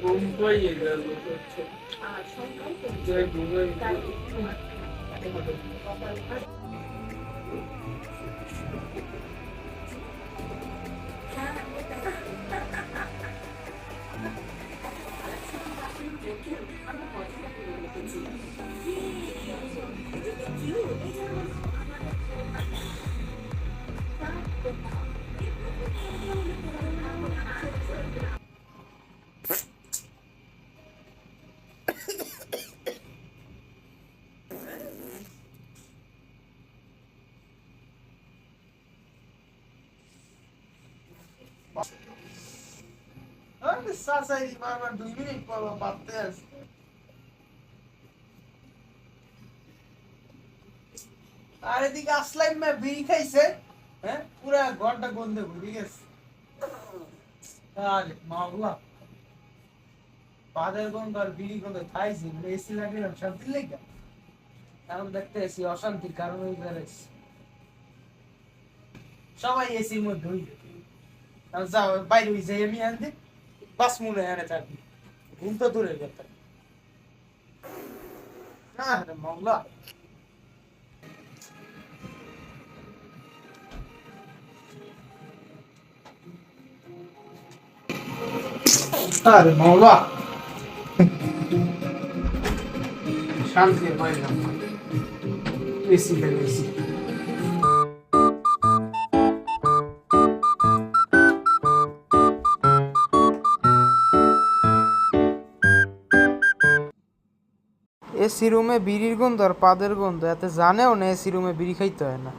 ঘুম পাইয়ে গেল যে ঘুমাই Sasa hivi mama 2 minutes kwa baptez. আর এদিকে আসলাম মে বিড়ি খাইছে হ্যাঁ পুরা ঘরটা গন্ধে ভরে গেছে আরে মাওলা পাদের গন্ধ আর বিড়ি গন্ধ খাইছি এসি লাগিলাম শান্তি লাগা এখন দেখতে এসি অশান্তির কারণ হয়ে দাঁড়াইছে সবাই এসির মধ্যে হই যাও বাইরে হয়ে যাই আমি আনতে বাস মনে হয় থাকবি ঘুম তো দূরের কথা না রে মাওলা আরে মাওলা শান্তি পাইলাম এসি এসি এসি রুমে বিড়ির গন্ধ আর পাদের গন্ধ এতে জানেও না এসি রুমে বিড়ি খাইতে হয় না।